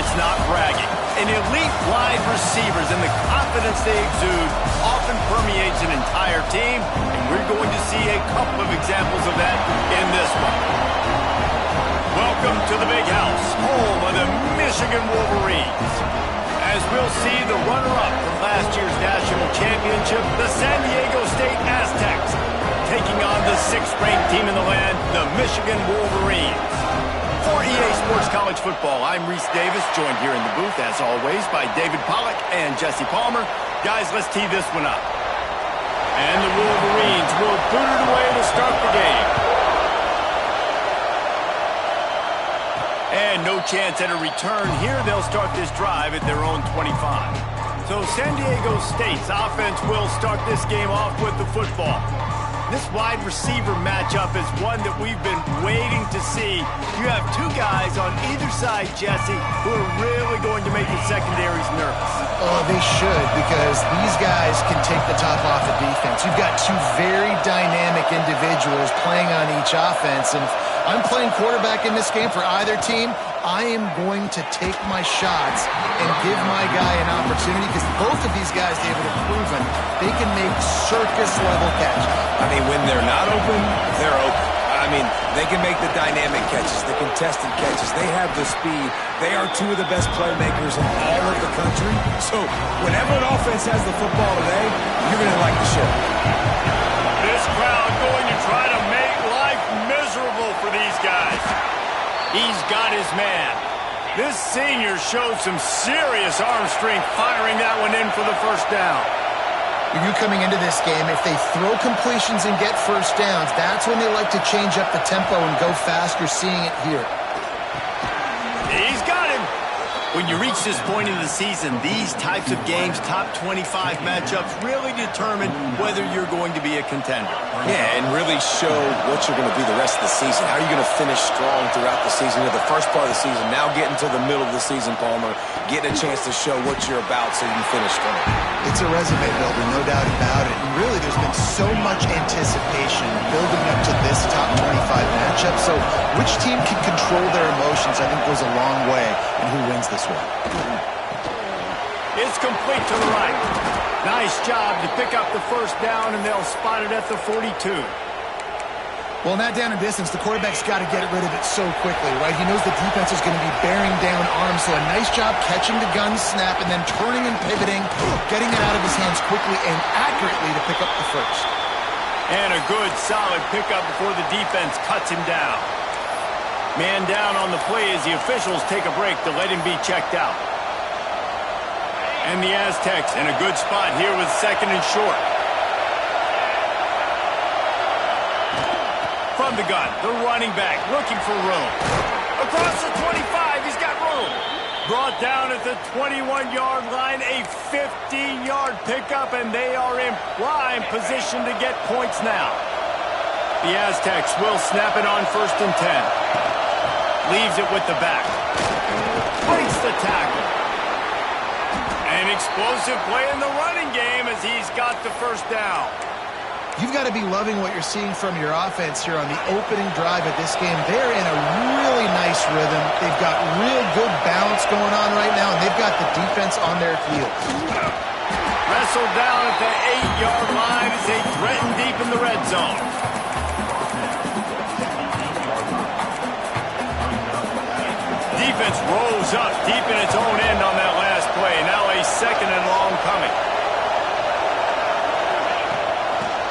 It's not bragging. An elite wide receivers and the confidence they exude often permeates an entire team, and we're going to see a couple of examples of that in this one. Welcome to the Big House, home of the Michigan Wolverines. As we'll see the runner-up from last year's national championship, the San Diego State Aztecs, taking on the 6th-ranked team in the land, the Michigan Wolverines. For EA Sports College Football, I'm Reese Davis, joined here in the booth, as always, by David Pollack and Jesse Palmer. Guys, let's tee this one up. And the Wolverines will boot it away to start the game. And no chance at a return here. They'll start this drive at their own 25. So San Diego State's offense will start this game off with the football. This wide receiver matchup is one that we've been waiting to see. You have two guys on either side, Jesse, who are really going to make the secondaries nervous. Oh, they should, because these guys can take the top off the defense. You've got two very dynamic individuals playing on each offense, and if I'm playing quarterback in this game for either team, I am going to take my shots and give my guy an opportunity, because both of these guys, David, have proven they can make circus-level catches. I mean, when they're not open, they're open. I mean, they can make the dynamic catches, the contested catches. They have the speed. They are two of the best playmakers in all of the country. So whenever an offense has the football today, you're going to like the show. This crowd going to try to make life miserable for these guys. He's got his man. This senior showed some serious arm strength firing that one in for the first down. You coming into this game, if they throw completions and get first downs, that's when they like to change up the tempo and go fast. You're seeing it here. He's got him. When you reach this point in the season, these types of games, top 25 matchups, really determine whether you're going to be a contender. Yeah, and really show what you're going to be the rest of the season. How are you going to finish strong throughout the season? The first part of the season, now getting to the middle of the season, Palmer, getting a chance to show what you're about so you can finish strong. It's a resume builder, no doubt about it. And really, there's been so much anticipation building up to this top 25 matchup. So which team can control their emotions, I think, goes a long way in who wins this one. It's complete to the right. Nice job to pick up the first down, and they'll spot it at the 42. Well, in that down and distance, the quarterback's got to get rid of it so quickly, right? He knows the defense is going to be bearing down arms, so a nice job catching the gun snap and then turning and pivoting, getting it out of his hands quickly and accurately to pick up the first. And a good, solid pickup before the defense cuts him down. Man down on the play as the officials take a break to let him be checked out. And the Aztecs in a good spot here with 2nd and short. From the gun, the running back looking for room. Across the 25, he's got room. Brought down at the 21-yard line, a 15-yard pickup, and they are in prime position to get points now. The Aztecs will snap it on 1st and 10. Leaves it with the back. Breaks the tackle. An explosive play in the running game as he's got the first down. You've got to be loving what you're seeing from your offense here on the opening drive of this game. They're in a really nice rhythm. They've got real good balance going on right now, and they've got the defense on their heels. Wrestled down at the 8-yard line as they threaten deep in the red zone. Defense rolls up deep in its own end on that last play. Now a 2nd and long coming.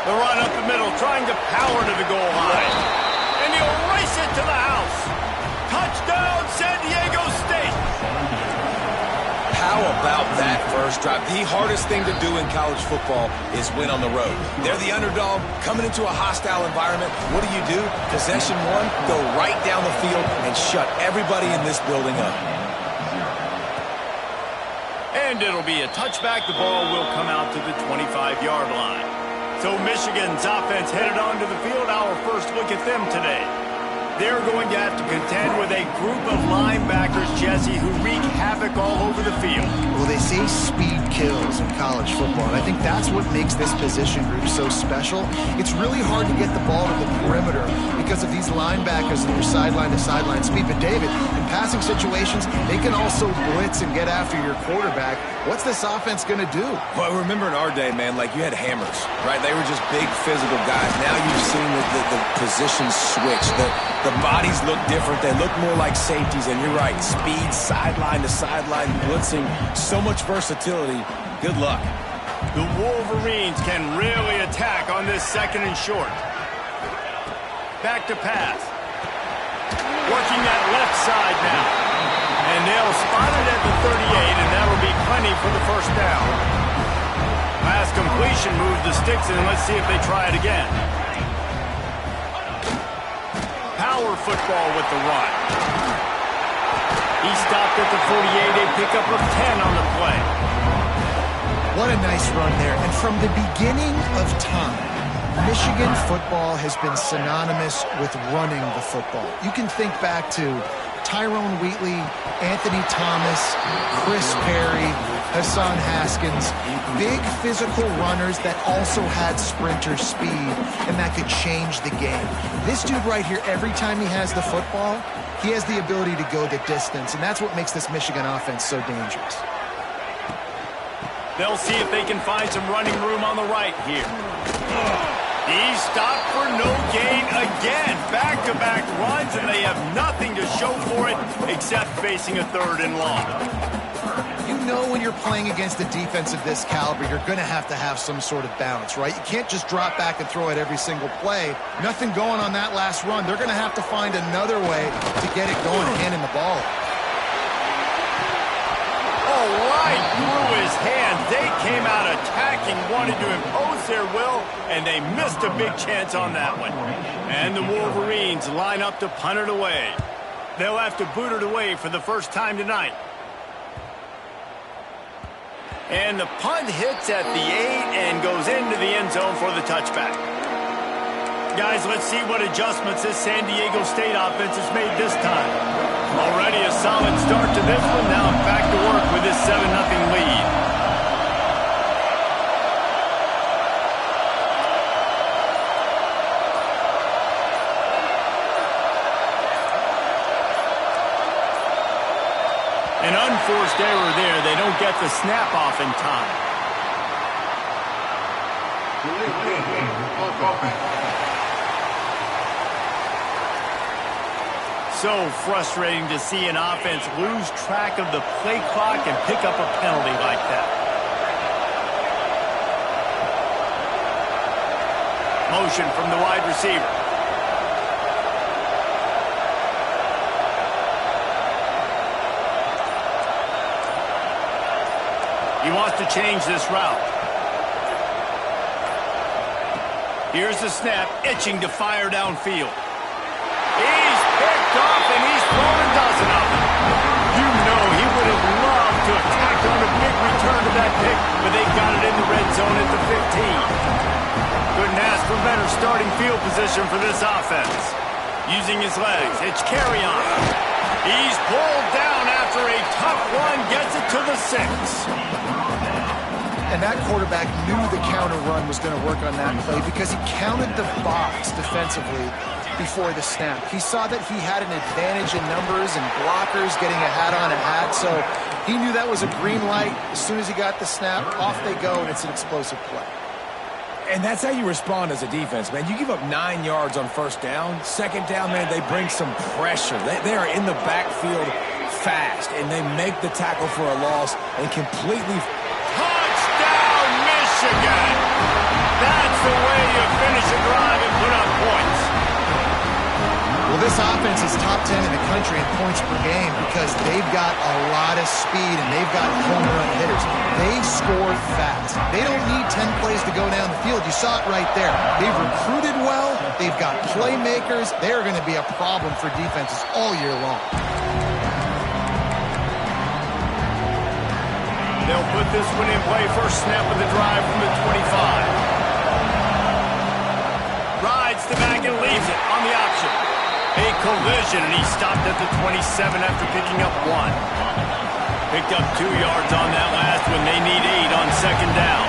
The run up the middle, trying to power to the goal line. And he'll race it to the house. Touchdown, San Diego State. How about that first drive? The hardest thing to do in college football is win on the road. They're the underdog, coming into a hostile environment. What do? Possession one, go right down the field and shut everybody in this building up. And it'll be a touchback. The ball will come out to the 25-yard line. So Michigan's offense headed onto the field. Our first look at them today. They're going to have to contend with a group of linebackers, Jesse, who wreak havoc havoc all over the field. Well, they say speed kills in college football, and I think that's what makes this position group so special. It's really hard to get the ball to the perimeter because of these linebackers and their sideline-to-sideline speed. But, David, in passing situations, they can also blitz and get after your quarterback. What's this offense going to do? Well, remember in our day, man, like you had hammers, right? They were just big physical guys. Now you've seen the positions switch. The bodies look different. They look more like safeties, and you're right. Speed, sideline to sideline, blitzing, so much versatility. Good luck. The Wolverines can really attack on this second and short. Back to pass. Working that left side now. And they'll spot it at the 38, and that'll be plenty for the first down. Pass completion moves the sticks in. Let's see if they try it again. Power football with the run. He stopped at the 48, a pickup of 10 on the play. What a nice run there. And from the beginning of time, Michigan football has been synonymous with running the football. You can think back to Tyrone Wheatley, Anthony Thomas, Chris Perry, Hassan Haskins, big physical runners that also had sprinter speed and that could change the game. This dude right here, every time he has the football, he has the ability to go the distance, and that's what makes this Michigan offense so dangerous. They'll see if they can find some running room on the right here. He stopped for no gain again. Back-to-back runs, and they have nothing to show for it except facing a third and long. You know when you're playing against a defense of this caliber, you're going to have some sort of balance, right? You can't just drop back and throw it every single play. Nothing going on that last run. They're going to have to find another way to get it going and handing the ball. Right through his hands. They came out attacking, wanted to impose their will, and they missed a big chance on that one. And the Wolverines line up to punt it away. They'll have to boot it away for the first time tonight. And the punt hits at the 8 and goes into the end zone for the touchback. Guys, let's see what adjustments this San Diego State offense has made this time. Already a solid start to this one. Now back to work with this 7-0 lead. An unforced error there. They don't get the snap off in time. So frustrating to see an offense lose track of the play clock and pick up a penalty like that. Motion from the wide receiver. He wants to change this route. Here's the snap, itching to fire downfield. He's picked off, and he's thrown a dozen of them. You know he would have loved to have tacked on a big return to that pick, but they got it in the red zone at the 15. Couldn't ask for better starting field position for this offense. Using his legs, it's carry on. He's pulled down after a tough one, gets it to the 6. And that quarterback knew the counter run was going to work on that play because he counted the box defensively before the snap. He saw that he had an advantage in numbers and blockers getting a hat on a hat, so he knew that was a green light. As soon as he got the snap, off they go, and it's an explosive play. And that's how you respond as a defense, man. You give up 9 yards on first down. Second down, man, they bring some pressure. They are in the backfield fast, and they make the tackle for a loss and completely... Touchdown, Michigan! That's the way you finish a drive and put up points. Well, this offense is top 10 in the country in points per game because they've got a lot of speed and they've got home run hitters. They score fast. They don't need 10 plays to go down the field. You saw it right there. They've recruited well. They've got playmakers. They are going to be a problem for defenses all year long. They'll put this one in play. First snap of the drive from the 25. Rides the back and leaves it on the option. A collision, and he stopped at the 27 after picking up 1. Picked up 2 yards on that last one. They need 8 on second down.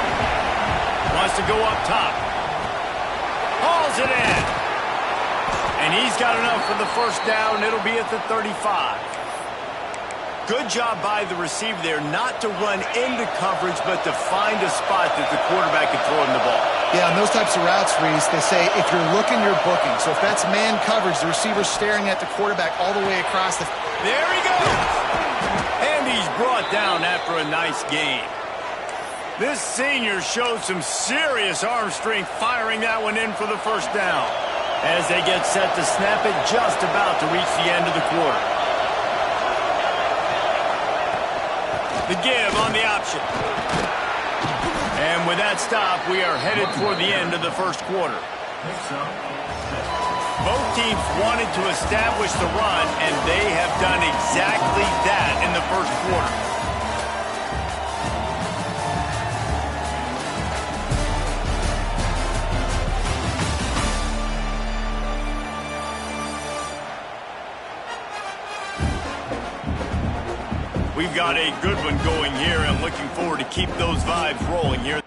Wants to go up top. Hauls it in. And he's got enough for the first down. It'll be at the 35. Good job by the receiver there not to run into coverage, but to find a spot that the quarterback can throw him the ball. Yeah, on those types of routes, Reese, they say if you're looking, you're booking. So if that's man coverage, the receiver's staring at the quarterback all the way across the... There he goes! And he's brought down after a nice gain. This senior showed some serious arm strength firing that one in for the first down. As they get set to snap it, just about to reach the end of the quarter. The give on the option. And with that stop, we are headed toward the end of the first quarter. Both teams wanted to establish the run, and they have done exactly that in the first quarter. We've got a good one going here, and looking forward to keep those vibes rolling here.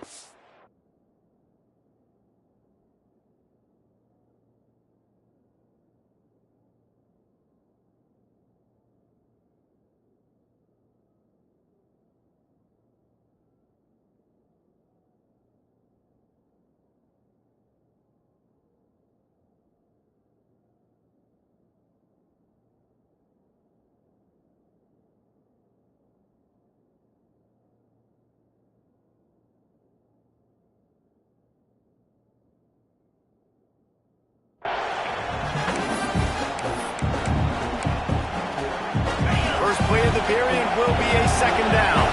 Play of the period will be a second down.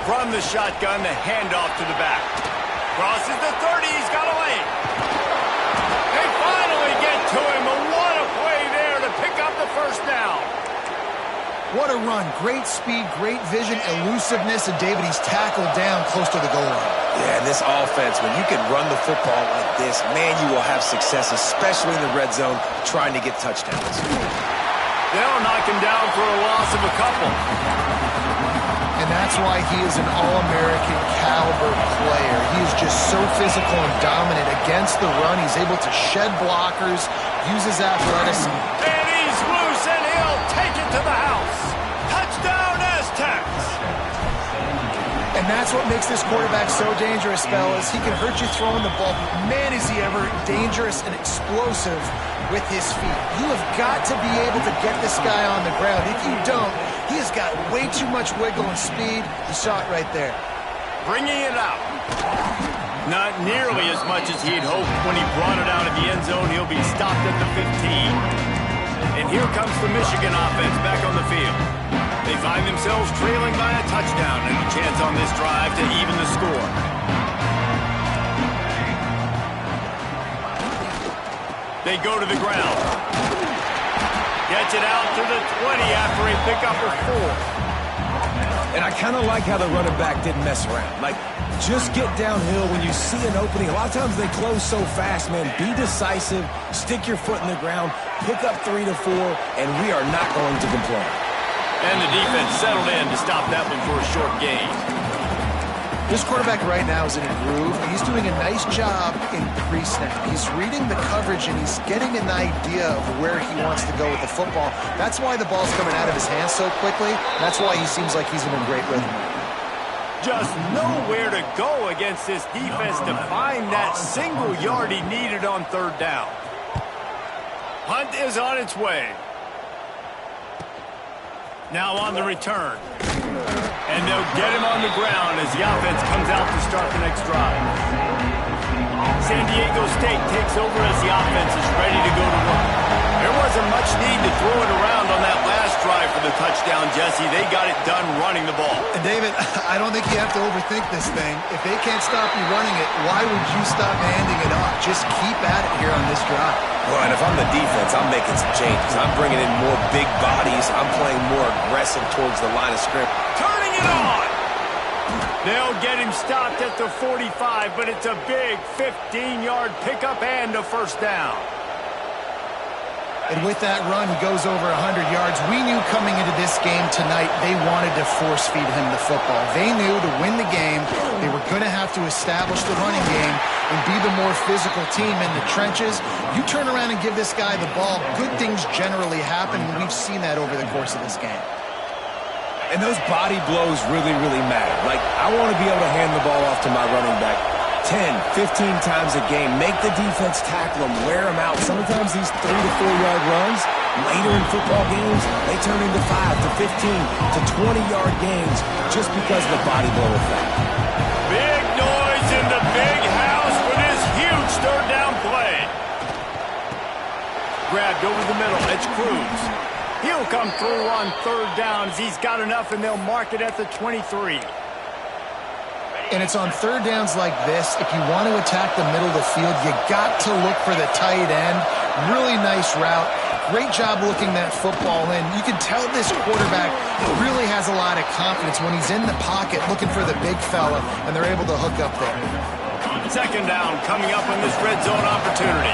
From the shotgun, the handoff to the back. Crosses the 30, he's got a lane. They finally get to him, and what a play there to pick up the first down. What a run. Great speed, great vision, elusiveness, and David, he's tackled down close to the goal line. Yeah, and this offense, when you can run the football like this, man, you will have success, especially in the red zone, trying to get touchdowns. They'll knock him down for a loss of a couple. And that's why he is an All-American caliber player. He is just so physical and dominant against the run. He's able to shed blockers, use his athleticism. And he's loose, and he'll take it to the house. Touchdown, Aztecs! And that's what makes this quarterback so dangerous, fellas. He can hurt you throwing the ball. Man, is he ever dangerous and explosive with his feet. You have got to be able to get this guy on the ground. If you don't, he has got way too much wiggle and speed. You saw it right there. Bringing it out. Not nearly as much as he'd hoped when he brought it out of the end zone. He'll be stopped at the 15. And here comes the Michigan offense back on the field. They find themselves trailing by a touchdown and a chance on this drive to even the score. They go to the ground. Gets it out to the 20 after a pickup of 4. And I kind of like how the running back didn't mess around. Like, just get downhill when you see an opening. A lot of times they close so fast, man. Be decisive, stick your foot in the ground, pick up 3 to 4, and we are not going to complain. And the defense settled in to stop that one for a short gain. This quarterback right now is in a groove. He's doing a nice job in pre-snap. He's reading the coverage, and he's getting an idea of where he wants to go with the football. That's why the ball's coming out of his hands so quickly. That's why he seems like he's in a great rhythm. Just nowhere to go against this defense to find that single yard he needed on third down. Hunt is on its way. Now on the return. And they'll get him on the ground as the offense comes out to start the next drive. San Diego State takes over as the offense is ready to go to work. There wasn't much need to throw it around on that last drive for the touchdown, Jesse. They got it done running the ball. And David, I don't think you have to overthink this thing. If they can't stop you running it, why would you stop handing it off? Just keep at it here on this drive. Well, and if I'm the defense, I'm making some changes. I'm bringing in more big bodies. I'm playing more aggressive towards the line of scrimmage. Turning it on! They'll get him stopped at the 45, but it's a big 15-yard pickup and a first down. And with that run, he goes over 100 yards. We knew coming into this game tonight, they wanted to force-feed him the football. They knew to win the game, they were going to have to establish the running game and be the more physical team in the trenches. You turn around and give this guy the ball, good things generally happen, and we've seen that over the course of this game. And those body blows really, really matter. Like, I want to be able to hand the ball off to my running back 10, 15 times a game. Make the defense tackle them, wear them out. Sometimes these 3 to 4 yard runs, later in football games, they turn into 5 to 15 to 20-yard gains just because of the body blow effect. Big noise in the big house for this huge third down play. Grabbed over the middle. It's Cruz. He'll come through on third down as he's got enough, and they'll mark it at the 23. And it's on third downs like this, if you want to attack the middle of the field, you got to look for the tight end. Really nice route. Great job looking that football in. You can tell this quarterback really has a lot of confidence when he's in the pocket looking for the big fella, and they're able to hook up there. Second down coming up on this red zone opportunity.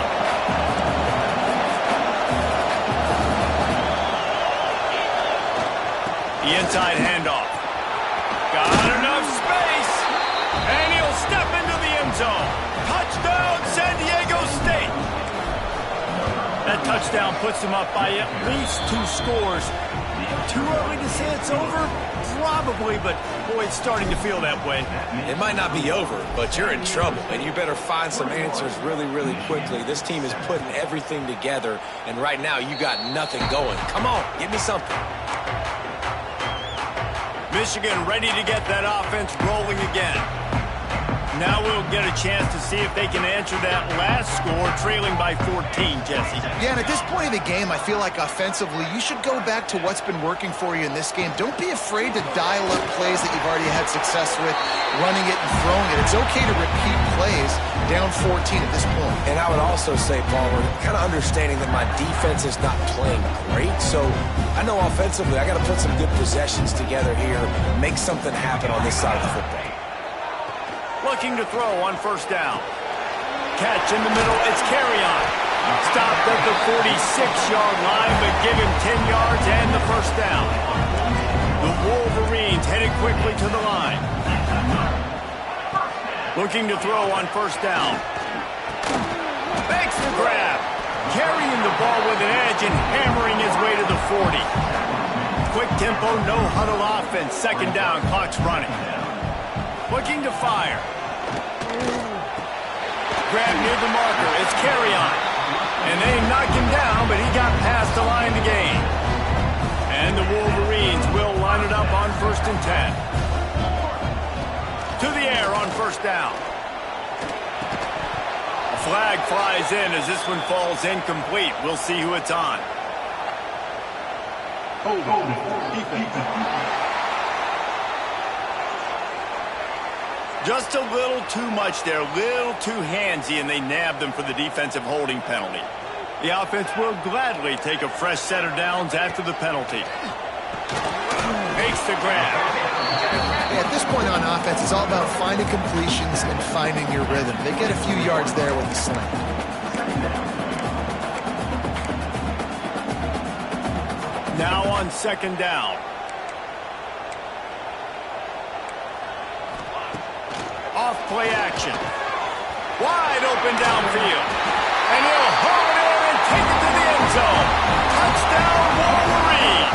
The inside handoff. Got enough space. And he'll step into the end zone. Touchdown, San Diego State. That touchdown puts them up by at least 2 scores. Too early to say it's over? Probably, but boy, it's starting to feel that way. It might not be over, but you're in trouble, and you better find some answers really, really quickly. This team is putting everything together, and right now you got nothing going. Come on, give me something. Michigan ready to get that offense rolling again. Now we'll get a chance to see if they can answer that last score, trailing by 14, Jesse. Yeah, and at this point of the game, I feel like offensively, you should go back to what's been working for you in this game. Don't be afraid to dial up plays that you've already had success with, running it and throwing it. It's okay to repeat plays down 14 at this point. And I would also say, Palmer, kind of understanding that my defense is not playing great, so I know offensively I got to put some good possessions together here, make something happen on this side of the football. Looking to throw on first down. Catch in the middle, it's Carry-On. Stopped at the 46-yard line, but give him 10 yards and the first down. The Wolverines headed quickly to the line. Looking to throw on first down. Makes the grab. Carrying the ball with an edge and hammering his way to the 40. Quick tempo, no huddle offense. Second down, clock's running. Looking to fire. Grab near the marker. It's Carry-On. And they knocked him down, but he got past the line to gain. And the Wolverines will line it up on 1st and 10. To the air on first down. A flag flies in as this one falls incomplete. We'll see who it's on. Just a little too much there, a little too handsy, and they nabbed them for the defensive holding penalty. The offense will gladly take a fresh set of downs after the penalty. Makes the grab. Yeah, at this point on offense, it's all about finding completions and finding your rhythm. They get a few yards there with the slant. Now on second down. Off play action. Wide open downfield. And he'll haul it in and take it to the end zone. Touchdown, Wolverine.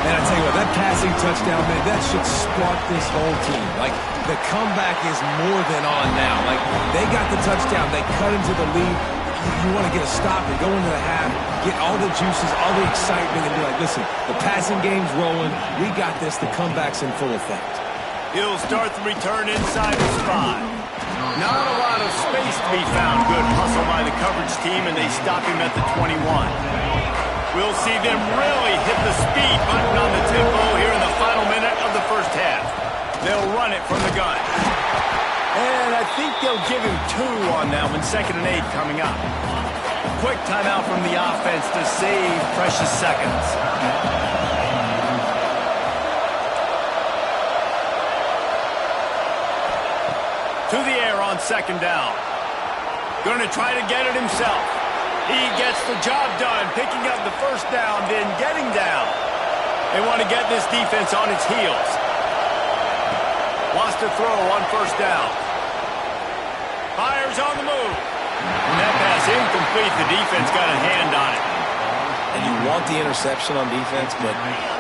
And I tell you what, that passing touchdown, man, that should spark this whole team. Like, the comeback is more than on now. Like, they got the touchdown. They cut into the lead. You want to get a stop and go into the half, get all the juices, all the excitement, and be like, listen, the passing game's rolling. We got this. The comeback's in full effect. He'll start the return inside the spot. Not a lot of space to be found. Good hustle by the coverage team, and they stop him at the 21. We'll see them really hit the speed button on the tempo here in the final minute of the first half. They'll run it from the gun. And I think they'll give him 2 on that one. 2nd and 8 coming up. Quick timeout from the offense to save precious seconds. To the air on second down. Going to try to get it himself. He gets the job done, picking up the first down, then getting down. They want to get this defense on its heels. Wants to throw on first down. Fires on the move. And that pass incomplete. The defense got a hand on it. And you want the interception on defense, but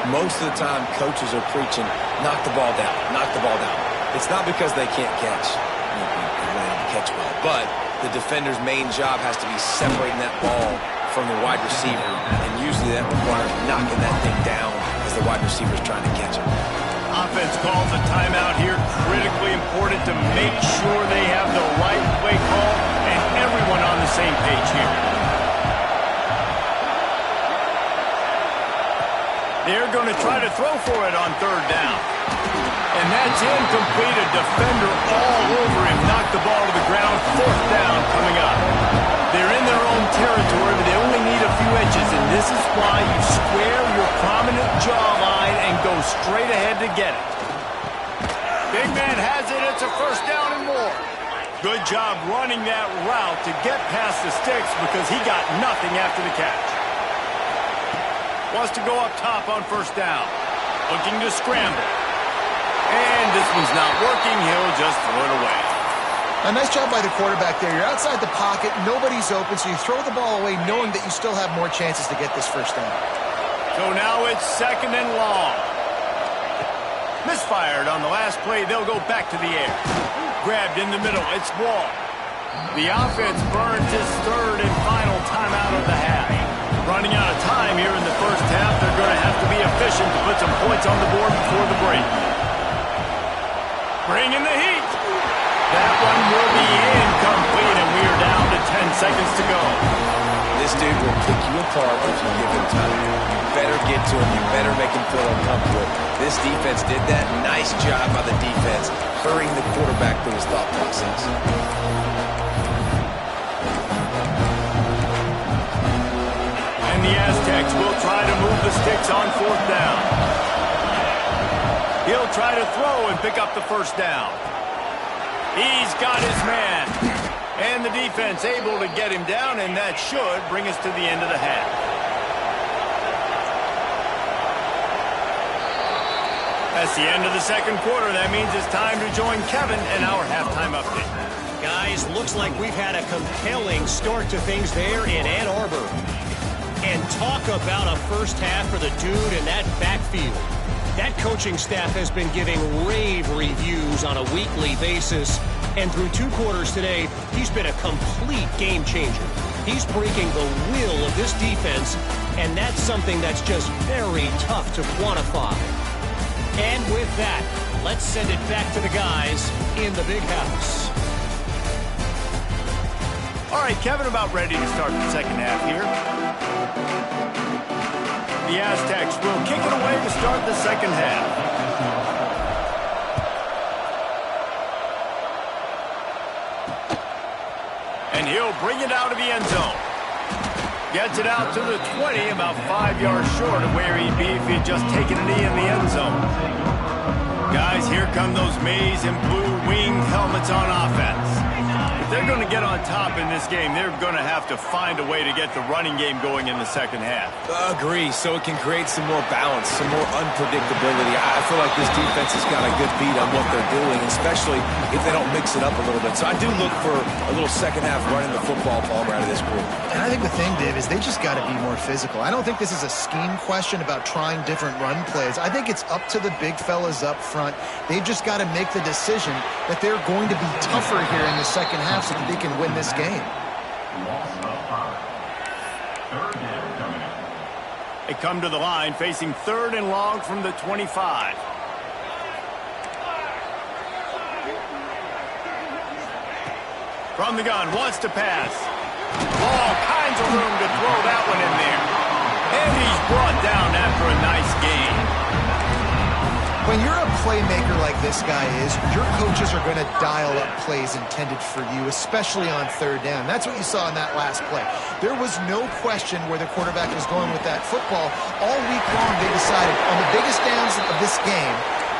most of the time coaches are preaching, knock the ball down, knock the ball down. It's not because they can't catch. Catch well, but the defender's main job has to be separating that ball from the wide receiver, and usually that requires knocking that thing down as the wide receiver's trying to catch it. Offense calls a timeout here. Critically important to make sure they have the right play call and everyone on the same page here. They're going to try to throw for it on third down. And that's incomplete. A defender all over him. Knocked the ball to the ground. Fourth down coming up. They're in their own territory, but they only need a few inches. And this is why you square your prominent jawline and go straight ahead to get it. Big man has it. It's a first down and more. Good job running that route to get past the sticks because he got nothing after the catch. Wants to go up top on first down. Looking to scramble. And this one's not working. He'll just throw it away. A nice job by the quarterback there. You're outside the pocket. Nobody's open, so you throw the ball away knowing that you still have more chances to get this first down. So now it's second and long. Misfired on the last play. They'll go back to the air. Grabbed in the middle. It's Wall. The offense burns his third and final timeout of the half. Running out of time here in the first half. They're going to have to be efficient to put some points on the board before the break. Bringing the heat. That one will be incomplete, and we are down to 10 seconds to go. This dude will pick you apart if you give him time. You better get to him. You better make him feel uncomfortable. This defense did that. Nice job by the defense, hurrying the quarterback through his thought process. And the Aztecs will try to move the sticks on fourth down. He'll try to throw and pick up the first down. He's got his man. And the defense able to get him down, and that should bring us to the end of the half. That's the end of the second quarter. That means it's time to join Kevin in our halftime update. Guys, looks like we've had a compelling start to things there in Ann Arbor. And talk about a first half for the dude in that backfield. That coaching staff has been giving rave reviews on a weekly basis. And through two quarters today, he's been a complete game changer. He's breaking the will of this defense, and that's something that's just very tough to quantify. And with that, let's send it back to the guys in the big house. All right, Kevin, about ready to start the second half here. The Aztecs will kick it away to start the second half. And he'll bring it out of the end zone. Gets it out to the 20, about 5 yards short of where he'd be if he'd just taken a knee in the end zone. Guys, here come those maize and blue winged helmets on offense. If they're going to get on top in this game, they're going to have to find a way to get the running game going in the second half. Agree, so it can create some more balance, some more unpredictability. I feel like this defense has got a good beat on what they're doing, especially if they don't mix it up a little bit. So I do look for a little second half running the football ball out of this group. And I think the thing, Dave, is they just got to be more physical. I don't think this is a scheme question about trying different run plays. I think it's up to the big fellas up front. They've just got to make the decision that they're going to be tougher here in the second half so that they can win this game. They come to the line facing third and long from the 25. From the gun, wants to pass. All kinds of room to throw that one in there. And he's brought down after a nice game. When you're a playmaker like this guy is, your coaches are going to dial up plays intended for you, especially on third down. That's what you saw in that last play. There was no question where the quarterback was going with that football. All week long, they decided on the biggest downs of this game,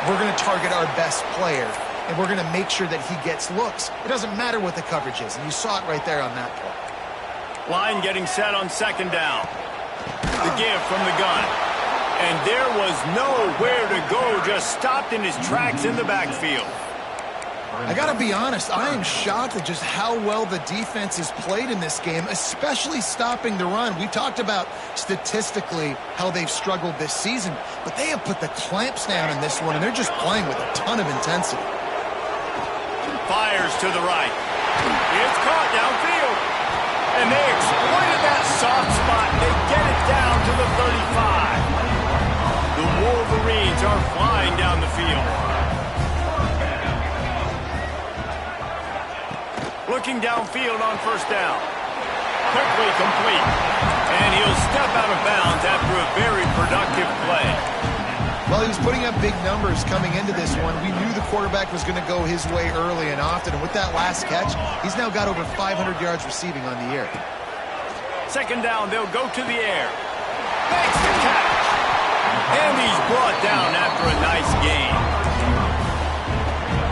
we're going to target our best player, and we're going to make sure that he gets looks. It doesn't matter what the coverage is, and you saw it right there on that play. Line getting set on second down. The give from the gun. And there was nowhere to go, just stopped in his tracks in the backfield. I got to be honest, I am shocked at just how well the defense has played in this game, especially stopping the run. We talked about statistically how they've struggled this season, but they have put the clamps down in this one, and they're just playing with a ton of intensity. Fires to the right. It's caught downfield. And they exploited that soft spot. They get it down to the 35. The Wolverines are flying down the field. Looking downfield on first down. Quickly complete. And he'll step out of bounds after a very productive play. Well, he was putting up big numbers coming into this one. We knew the quarterback was going to go his way early and often. And with that last catch, he's now got over 500 yards receiving on the year. Second down, they'll go to the air. Makes the catch. And he's brought down after a nice gain.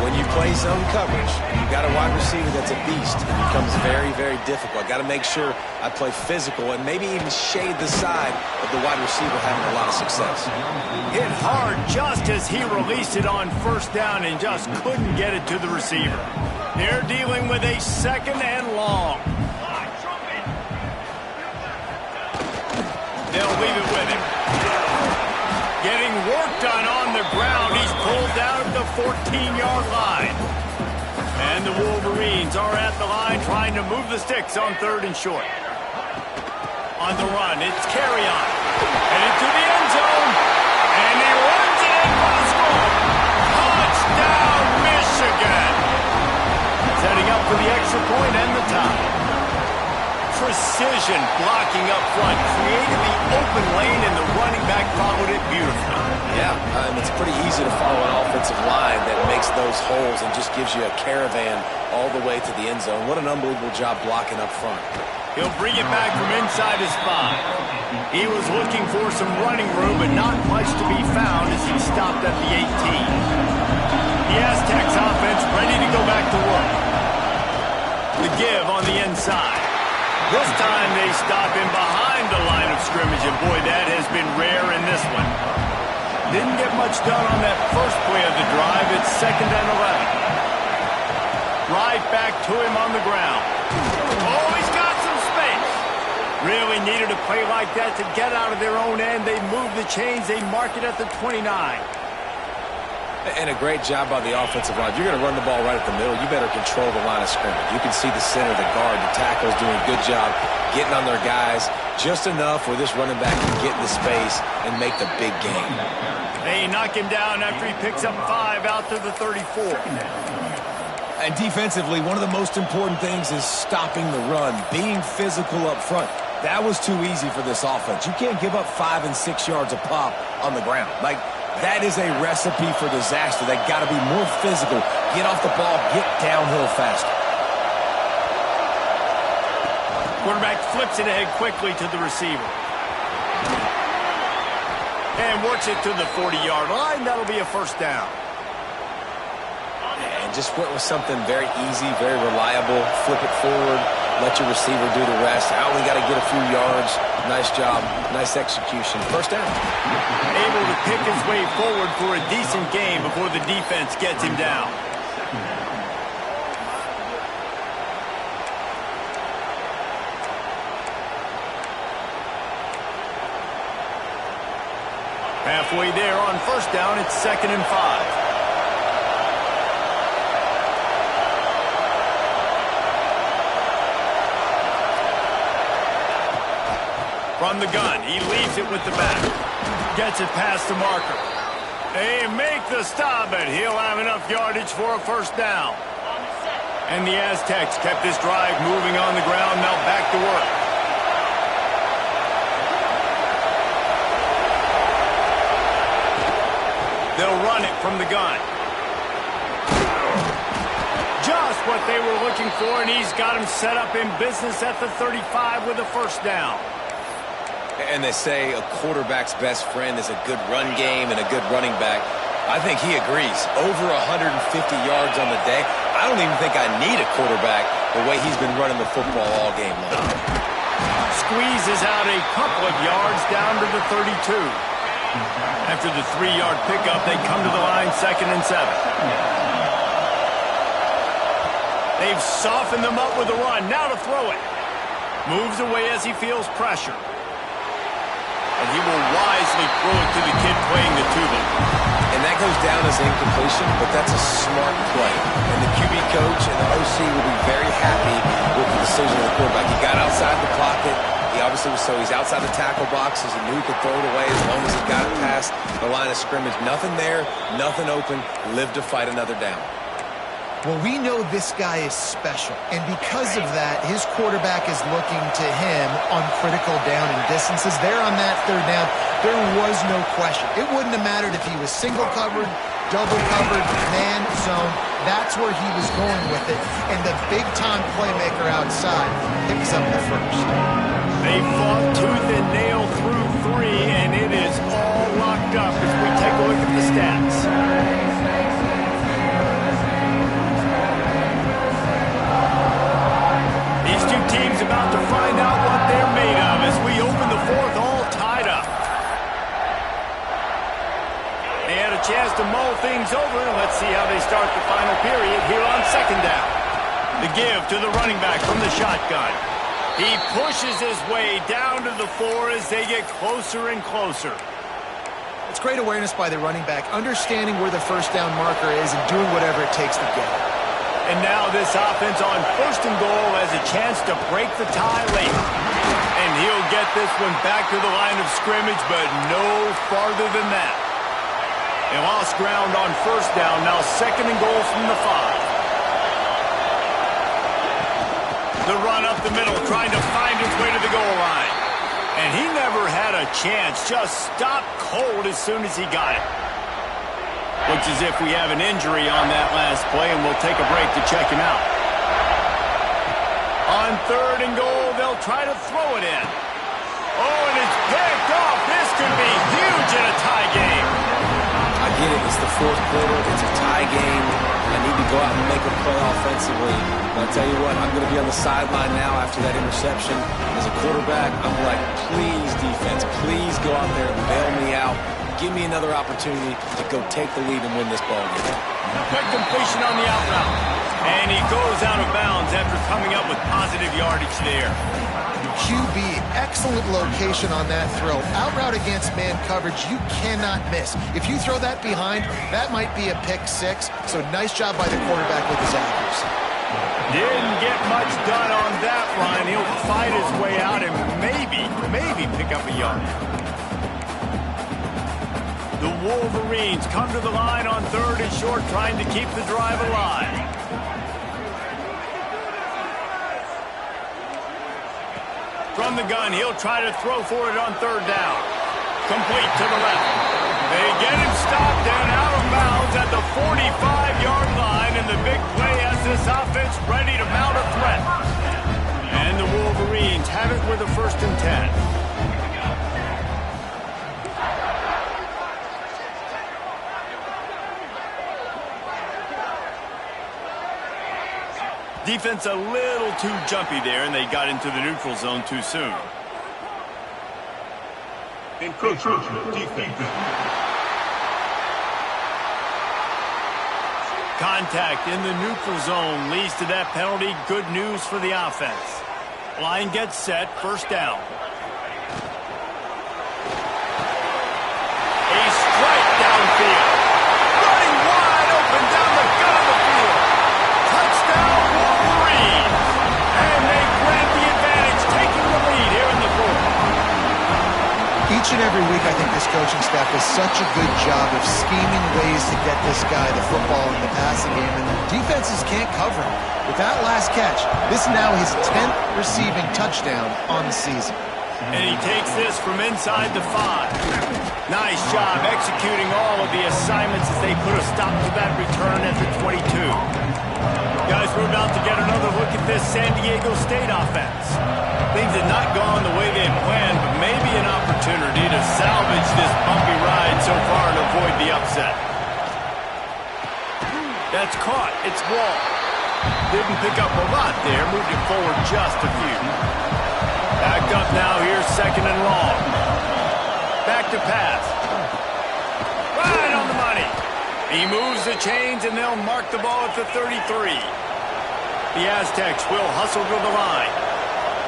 When you play zone coverage, you've got a wide receiver that's a beast. It becomes very, very difficult. Got to make sure I play physical and maybe even shade the side of the wide receiver having a lot of success. Hit hard just as he released it on first down and just couldn't get it to the receiver. They're dealing with a second and long. They'll leave it with him. Getting work done on the ground. He's pulled down at the 14-yard line. And the Wolverines are at the line trying to move the sticks on third and short. On the run, it's carry on. Headed to the end zone. And he runs it in for the score. Touchdown, Michigan. Setting up for the extra point and the tie. Precision blocking up front, created the open lane, and the running back followed it beautifully. Yeah, it's pretty easy to follow an offensive line that makes those holes and just gives you a caravan all the way to the end zone. What an unbelievable job blocking up front. He'll bring it back from inside his 5. He was looking for some running room, but not much to be found as he stopped at the 18. The Aztecs offense ready to go back to work. The give on the inside. This time they stop him behind the line of scrimmage, and boy, that has been rare in this one. Didn't get much done on that first play of the drive. It's second and 11. Right back to him on the ground. Oh, he's got some space. Really needed a play like that to get out of their own end. They move the chains. They mark it at the 29. And a great job by the offensive line. If you're going to run the ball right at the middle, you better control the line of scrimmage. You can see the center, the guard, the tackles doing a good job getting on their guys just enough where this running back can get in the space and make the big game. They knock him down after he picks up 5 out to the 34. And defensively, one of the most important things is stopping the run, being physical up front. That was too easy for this offense. You can't give up 5 and 6 yards a pop on the ground. That is a recipe for disaster. They got to be more physical. Get off the ball, get downhill faster. Quarterback flips it ahead quickly to the receiver. And works it to the 40-yard line. That'll be a first down. And just went with something very easy, very reliable. Flip it forward. Let your receiver do the rest. I only got to get a few yards. Nice job. Nice execution. First down. Able to pick his way forward for a decent game before the defense gets him down. Halfway there on first down, it's second and 5. From the gun, he leaves it with the back. Gets it past the marker. They make the stop, but he'll have enough yardage for a first down. And the Aztecs kept this drive moving on the ground, now back to work. They'll run it from the gun. Just what they were looking for, and he's got him set up in business at the 35 with a first down. And they say a quarterback's best friend is a good run game and a good running back. I think he agrees. Over 150 yards on the day. I don't even think I need a quarterback the way he's been running the football all game long. squeezes out a couple of yards down to the 32. After the 3-yard pickup, they come to the line 2nd and 7. They've softened them up with a run. Now to throw it. Moves away as he feels pressure. And he will wisely throw it to the kid playing the tuba. And that goes down as incompletion, but that's a smart play. And the QB coach and the OC will be very happy with the decision of the quarterback. He got outside the pocket. He obviously was he's outside the tackle boxes. He knew he could throw it away as long as he got it past the line of scrimmage. Nothing there, nothing open. Live to fight another down. Well, we know this guy is special, and because of that, his quarterback is looking to him on critical down and distances. There on that 3rd down, there was no question. It wouldn't have mattered if he was single covered, double covered, man, zone. That's where he was going with it, and the big-time playmaker outside picks up the first. They fought tooth and nail through 3, and it is all locked up as we take a look at the stats. These two teams about to find out what they're made of as we open the 4th all tied up. They had a chance to mull things over, and let's see how they start the final period here on 2nd down. The give to the running back from the shotgun. He pushes his way down to the 4 as they get closer and closer. It's great awareness by the running back, understanding where the 1st down marker is and doing whatever it takes to get it. And now this offense on 1st and goal has a chance to break the tie late. And he'll get this one back to the line of scrimmage, but no farther than that. They lost ground on 1st down, now 2nd and goal from the 5. The run up the middle, trying to find his way to the goal line. And he never had a chance, just stopped cold as soon as he got it. Looks as if we have an injury on that last play, and we'll take a break to check him out. On 3rd and goal, they'll try to throw it in. Oh, and it's picked off. This could be huge in a tie game. I get it. It's the 4th quarter. It's a tie game. I need to go out and make a play offensively. But I'll tell you what, I'm going to be on the sideline now after that interception. As a quarterback, I'm like, please, defense, please go out there and bail me out. Give me another opportunity to go take the lead and win this ball game. Quick completion on the out route. And he goes out of bounds after coming up with positive yardage there. QB, excellent location on that throw. Out route against man coverage, you cannot miss. If you throw that behind, that might be a pick 6. So nice job by the quarterback with his accuracy. Didn't get much done on that line. He'll fight his way out and maybe pick up a yard. The Wolverines come to the line on 3rd and short, trying to keep the drive alive. From the gun, he'll try to throw for it on 3rd down. Complete to the left. They get him stopped and out of bounds at the 45-yard line, and the big play has this offense ready to mount a threat. And the Wolverines have it with a 1st and 10. Defense a little too jumpy there, and they got into the neutral zone too soon. Encroachment defense. Contact in the neutral zone leads to that penalty. Good news for the offense. Line gets set, 1st down. A strike downfield. Running wide open down the gut of the field. Touchdown Wolverine. And they grab the advantage, taking the lead here in the 4th. Each and every week, I think this coaching staff does such a good job of scheming ways to get this guy the football in the passing game, and defenses can't cover him. With that last catch, this is now his 10th receiving touchdown on the season. And he takes this from inside the 5. Nice job executing all of the assignments as they put a stop to that return at the 22. Guys, we're about to get another look at this San Diego State offense. Things had not gone the way they had planned, but maybe an opportunity to salvage this bumpy ride so far and avoid the upset. That's caught. It's Wall. Didn't pick up a lot there. Moved it forward just a few. Backed up now here, second and long. Back to pass. Right on the money. He moves the chains, and they'll mark the ball at the 33. The Aztecs will hustle to the line.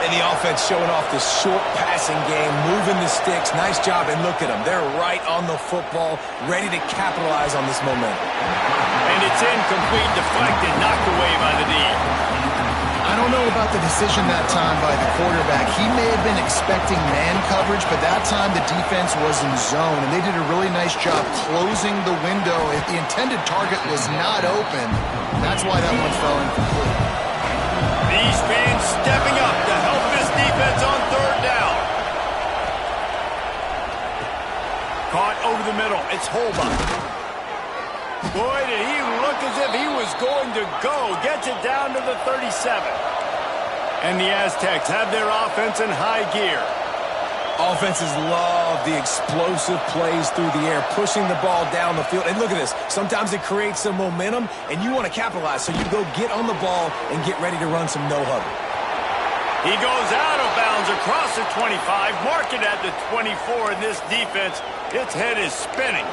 And the offense showing off the short passing game, moving the sticks. Nice job, and look at them. They're right on the football, ready to capitalize on this momentum. And it's incomplete, deflected, knocked away by the D. I don't know about the decision that time by the quarterback. He may have been expecting man coverage, but that time the defense was in zone, and they did a really nice job closing the window. If the intended target was not open, that's why that one fell incomplete. These fans stepping up to help this defense on third down. Caught over the middle. It's Holbach. Boy, did he look as if he was going to go. Gets it down to the 37. And the Aztecs have their offense in high gear. Offenses love the explosive plays through the air, pushing the ball down the field. And look at this. Sometimes it creates some momentum, and you want to capitalize. So you go get on the ball and get ready to run some no-huddle. He goes out of bounds across the 25, mark it at the 24, and this defense, its head is spinning.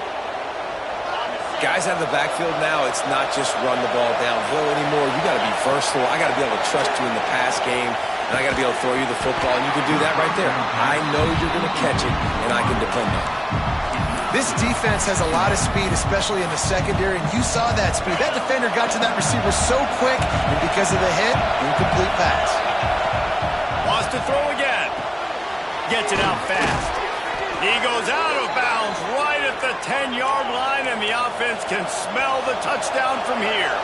Guys out of the backfield now, it's not just run the ball downhill anymore. You got to be versatile. I got to be able to trust you in the pass game, and I got to be able to throw you the football, and you can do that right there. I know you're going to catch it, and I can depend on it. This defense has a lot of speed, especially in the secondary, and you saw that speed. That defender got to that receiver so quick, and because of the hit, incomplete pass. Wants to throw again. Gets it out fast. He goes out of bounds right at the 10-yard line, and the offense can smell the touchdown from here.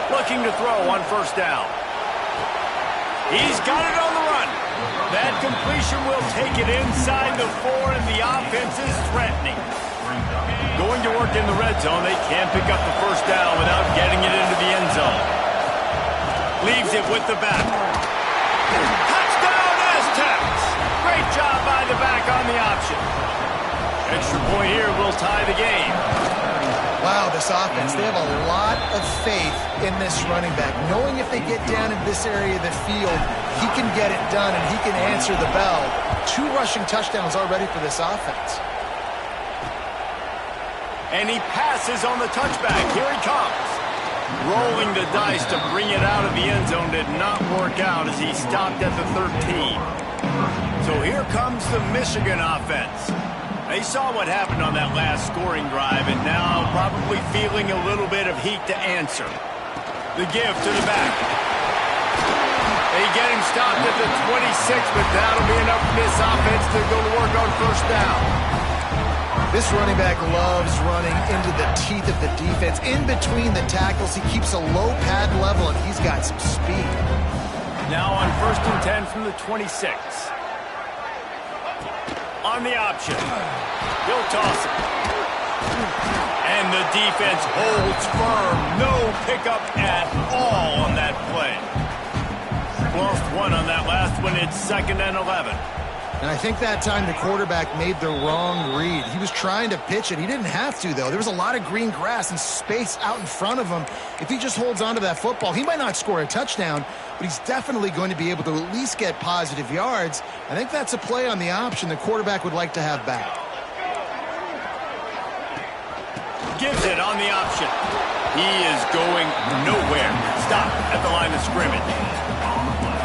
Looking to throw on first down. He's got it on the run. That completion will take it inside the 4, and the offense is threatening. Going to work in the red zone. They can't pick up the first down without getting it into the end zone. Leaves it with the back. Touchdown, Aztecs! Great job by the back on the option. Extra point here will tie the game. Wow, this offense, they have a lot of faith in this running back. Knowing if they get down in this area of the field, he can get it done and he can answer the bell. 2 rushing touchdowns already for this offense. And he passes on the touchback. Here he comes. Rolling the dice to bring it out of the end zone did not work out as he stopped at the 13. So here comes the Michigan offense. They saw what happened on that last scoring drive and now probably feeling a little bit of heat to answer. The give to the back. They get him stopped at the 26, but that'll be enough for this offense to go to work on first down. This running back loves running into the teeth of the defense. In between the tackles, he keeps a low pad level, and he's got some speed. Now on first and 10 from the 26. On the option. He'll toss it. And the defense holds firm. No pickup at all on that play. Lost 1 on that last one. It's 2nd and 11. And I think that time the quarterback made the wrong read. He was trying to pitch it. He didn't have to, though. There was a lot of green grass and space out in front of him. If he just holds on to that football, he might not score a touchdown, but he's definitely going to be able to at least get positive yards. I think that's a play on the option the quarterback would like to have back. Gives it on the option. He is going nowhere. Stop at the line of scrimmage.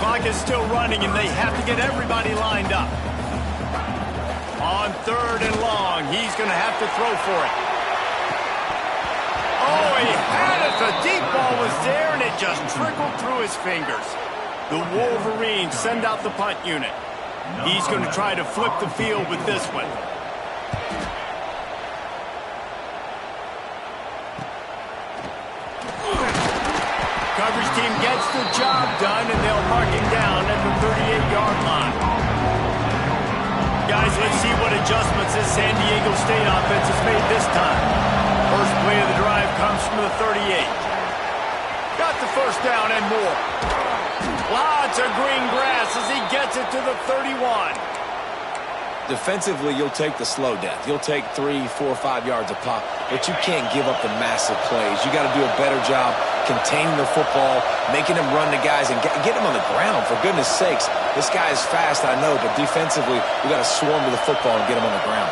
Clock is still running, and they have to get everybody lined up. On 3rd and long, he's going to have to throw for it. Oh, he had it. The deep ball was there, and it just trickled through his fingers. The Wolverines send out the punt unit. He's going to try to flip the field with this one. Coverage team gets the job done, and they'll mark him down at the 38-yard line. Guys, let's see what adjustments this San Diego State offense has made this time. First play of the drive comes from the 38. Got the first down and more. Lots of green grass as he gets it to the 31. Defensively, you'll take the slow death. You'll take 3, 4, 5 yards a pop, but you can't give up the massive plays. You got to do a better job containing the football, making them run the guys, and get them on the ground, for goodness sakes. This guy is fast, I know, but defensively, we got to swarm to the football and get him on the ground.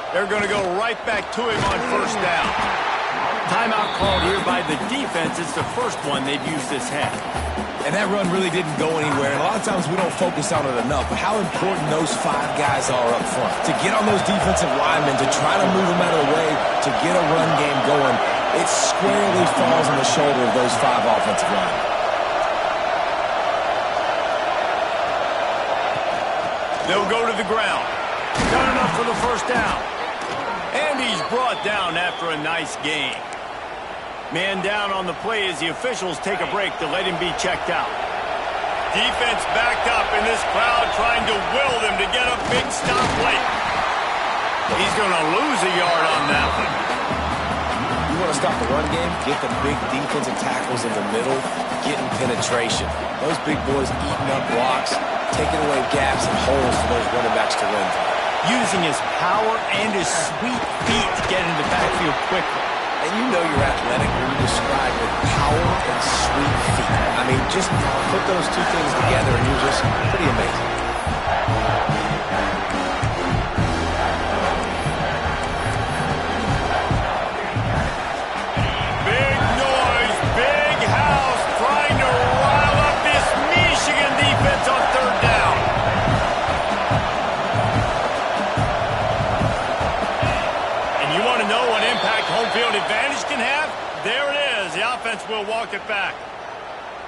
They're going to go right back to him on first down. Timeout called here by the defense. It's the first one they've used this half. And that run really didn't go anywhere. And a lot of times we don't focus on it enough, but how important those 5 guys are up front. To get on those defensive linemen, to try to move them out of the way, to get a run game going, it squarely falls on the shoulder of those 5 offensive linemen. They'll go to the ground. Done enough for the first down. And he's brought down after a nice gain. Man down on the play as the officials take a break to let him be checked out. Defense backed up in this crowd trying to will them to get a big stop late. He's going to lose a yard on that one. You want to stop the run game? Get the big defensive tackles in the middle, getting penetration. Those big boys eating up blocks, taking away gaps and holes for those running backs to run through. Using his power and his sweet feet to get into the backfield quickly. And you know you're athletic when you describe with power and sweet feet. I mean, just put those two things together and you're just pretty amazing. Big noise, big house, trying to rile up this Michigan defense on third down. You want to know what impact home field advantage can have? There it is. The offense will walk it back.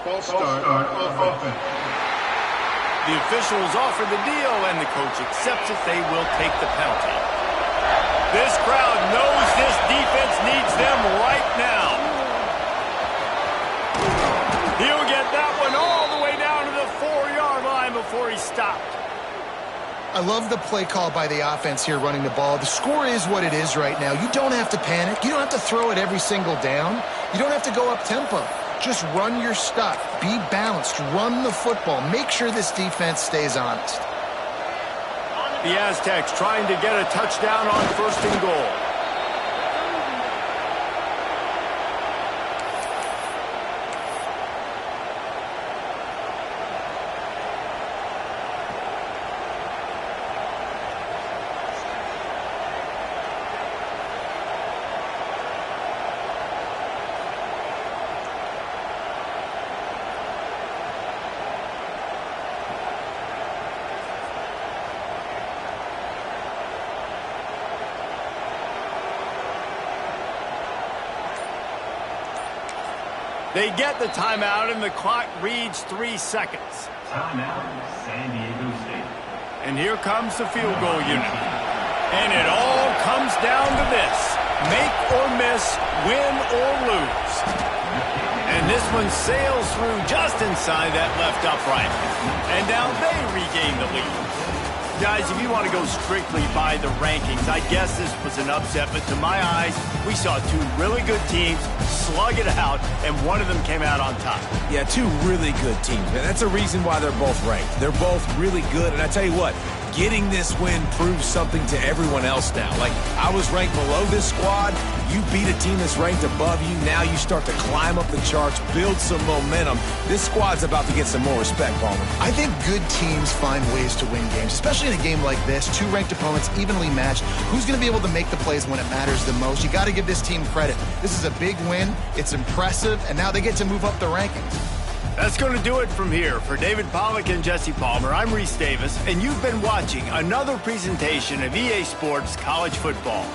False start of offense. The officials offer the deal, and the coach accepts it. They will take the penalty. This crowd knows this defense needs them right now. He'll get that one all the way down to the 4-yard line before he stopped. I love the play call by the offense here running the ball. The score is what it is right now. You don't have to panic. You don't have to throw it every single down. You don't have to go up tempo. Just run your stuff. Be balanced. Run the football. Make sure this defense stays honest. The Aztecs trying to get a touchdown on first and goal. They get the timeout, and the clock reads 3 seconds. Timeout, San Diego State. And here comes the field goal unit. And it all comes down to this. Make or miss, win or lose. And this one sails through just inside that left upright. And now they regain the lead. Guys, if you want to go strictly by the rankings, I guess this was an upset, but to my eyes, we saw 2 really good teams slug it out, and one of them came out on top. Yeah, 2 really good teams, man. That's a reason why they're both ranked. They're both really good, and I tell you what, getting this win proves something to everyone else now. Like, I was ranked below this squad. You beat a team that's ranked above you. Now you start to climb up the charts, build some momentum. This squad's about to get some more respect, Palmer. I think good teams find ways to win games, especially in a game like this. 2 ranked opponents, evenly matched. Who's going to be able to make the plays when it matters the most? You got to give this team credit. This is a big win. It's impressive, and now they get to move up the rankings. That's going to do it from here. For David Pollack and Jesse Palmer, I'm Reese Davis, and you've been watching another presentation of EA Sports College Football.